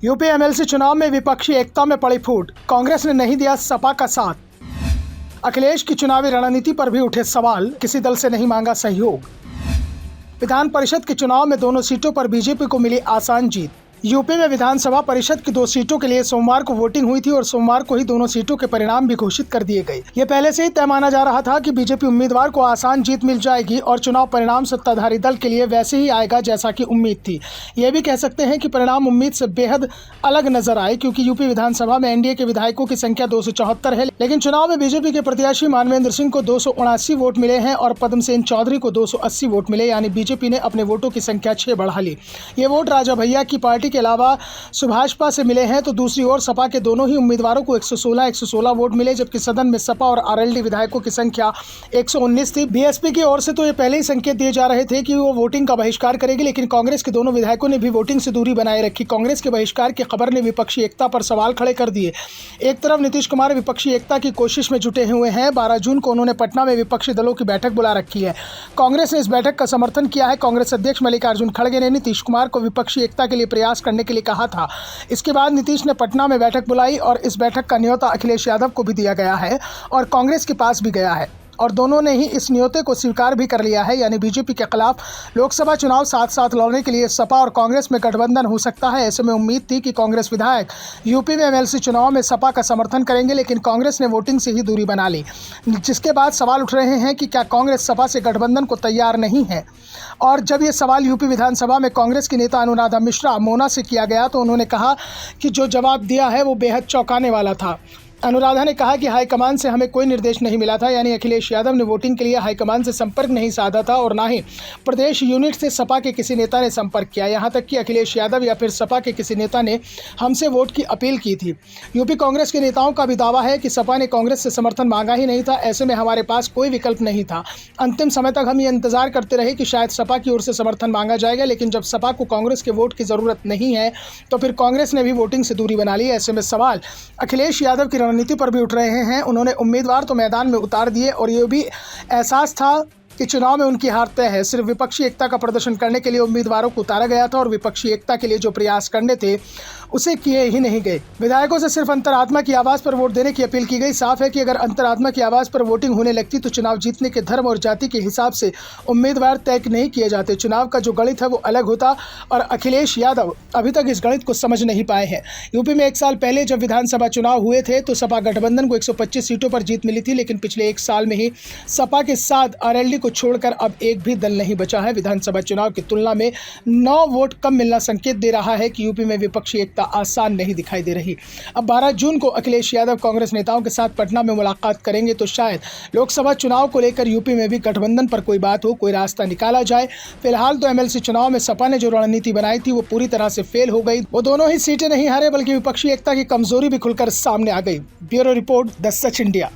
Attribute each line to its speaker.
Speaker 1: UP MLC चुनाव में विपक्षी एकता में पड़ी फूट, कांग्रेस ने नहीं दिया सपा का साथ। अखिलेश की चुनावी रणनीति पर भी उठे सवाल, किसी दल से नहीं मांगा सहयोग। विधान परिषद के चुनाव में दोनों सीटों पर बीजेपी को मिली आसान जीत। यूपी में विधानसभा परिषद की 2 सीटों के लिए सोमवार को वोटिंग हुई थी और सोमवार को ही दोनों सीटों के परिणाम भी घोषित कर दिए गए। ये पहले से ही तय माना जा रहा था कि बीजेपी उम्मीदवार को आसान जीत मिल जाएगी और चुनाव परिणाम सत्ताधारी दल के लिए वैसे ही आएगा जैसा कि उम्मीद थी। ये भी कह सकते हैं कि परिणाम उम्मीद से बेहद अलग नजर आए, क्योंकि यूपी विधानसभा में एनडीए के विधायकों की संख्या 274 है, लेकिन चुनाव में बीजेपी के प्रत्याशी मानवेंद्र सिंह को 279 वोट मिले हैं और पद्मसेन चौधरी को 280 वोट मिले, यानी बीजेपी ने अपने वोटों की संख्या 6 बढ़ा ली। ये वोट राजा भैया की पार्टी के अलावा सुभाषपा से मिले हैं, तो दूसरी ओर सपा के दोनों ही उम्मीदवारों को 116 वोट मिले, जबकि सदन में सपा और आरएलडी विधायकों की संख्या 119 थी। बीएसपी की ओर से तो ये पहले ही संकेत दिए जा रहे थे कि वो वोटिंग का बहिष्कार करेगी, लेकिन कांग्रेस के दोनों विधायकों ने भी वोटिंग से दूरी बनाए रखी। कांग्रेस के बहिष्कार की खबर ने विपक्षी एकता पर सवाल खड़े कर दिए। एक तरफ नीतीश कुमार विपक्षी एकता की कोशिश में जुटे हुए हैं। 12 जून को उन्होंने पटना में विपक्षी दलों की बैठक बुला रखी है। कांग्रेस ने इस बैठक का समर्थन किया है। कांग्रेस अध्यक्ष मल्लिकार्जुन खड़गे ने नीतीश कुमार को विपक्षी एकता के लिए प्रयास करने के लिए कहा था। इसके बाद नीतीश ने पटना में बैठक बुलाई और इस बैठक का न्योता अखिलेश यादव को भी दिया गया है और कांग्रेस के पास भी गया है और दोनों ने ही इस न्योते को स्वीकार भी कर लिया है, यानी बीजेपी के खिलाफ लोकसभा चुनाव साथ साथ लड़ने के लिए सपा और कांग्रेस में गठबंधन हो सकता है। ऐसे में उम्मीद थी कि कांग्रेस विधायक यूपी में एमएलसी चुनाव में सपा का समर्थन करेंगे, लेकिन कांग्रेस ने वोटिंग से ही दूरी बना ली, जिसके बाद सवाल उठ रहे हैं कि क्या कांग्रेस सपा से गठबंधन को तैयार नहीं है। और जब ये सवाल यूपी विधानसभा में कांग्रेस की नेता अनुराधा मिश्रा मोना से किया गया तो उन्होंने कहा कि जो जवाब दिया है वो बेहद चौंकाने वाला था। अनुराधा ने कहा कि हाईकमान से हमें कोई निर्देश नहीं मिला था, यानी अखिलेश यादव ने वोटिंग के लिए हाईकमान से संपर्क नहीं साधा था और ना ही प्रदेश यूनिट से सपा के किसी नेता ने संपर्क किया। यहां तक कि अखिलेश यादव या फिर सपा के किसी नेता ने हमसे वोट की अपील की थी। यूपी कांग्रेस के नेताओं का भी दावा है कि सपा ने कांग्रेस से समर्थन मांगा ही नहीं था। ऐसे में हमारे पास कोई विकल्प नहीं था। अंतिम समय तक हम ये इंतजार करते रहे कि शायद सपा की ओर से समर्थन मांगा जाएगा, लेकिन जब सपा को कांग्रेस के वोट की ज़रूरत नहीं है तो फिर कांग्रेस ने भी वोटिंग से दूरी बना ली। ऐसे में सवाल अखिलेश यादव की रणनीति पर भी उठ रहे हैं। उन्होंने उम्मीदवार तो मैदान में उतार दिए और ये भी एहसास था कि चुनाव में उनकी हार तय है। सिर्फ विपक्षी एकता का प्रदर्शन करने के लिए उम्मीदवारों को उतारा गया था और विपक्षी एकता के लिए जो प्रयास करने थे उसे किए ही नहीं गए। विधायकों से सिर्फ अंतरात्मा की आवाज़ पर वोट देने की अपील की गई। साफ है कि अगर अंतरात्मा की आवाज़ पर वोटिंग होने लगती तो चुनाव जीतने के धर्म और जाति के हिसाब से उम्मीदवार तय नहीं किए जाते। चुनाव का जो गणित है वो अलग होता और अखिलेश यादव अभी तक इस गणित को समझ नहीं पाए हैं। यूपी में 1 साल पहले जब विधानसभा चुनाव हुए थे तो सपा गठबंधन को 125 सीटों पर जीत मिली थी, लेकिन पिछले 1 साल में ही सपा के साथ आरएलडी को छोड़कर अब एक भी दल नहीं बचा है। विधानसभा चुनाव की तुलना में 9 वोट कम मिलना संकेत दे रहा है कि यूपी में विपक्षी एकता आसान नहीं दिखाई दे रही। अब 12 जून को अखिलेश यादव कांग्रेस नेताओं के साथ पटना में मुलाकात करेंगे तो शायद लोकसभा चुनाव को लेकर यूपी में भी गठबंधन पर कोई बात हो, कोई रास्ता निकाला जाए। फिलहाल तो एमएलसी चुनाव में सपा ने जो रणनीति बनाई थी वो पूरी तरह से फेल हो गई। वो दोनों ही सीटें नहीं हारे, बल्कि विपक्षी एकता की कमजोरी भी खुलकर सामने आ गई। Bureau report, the such India.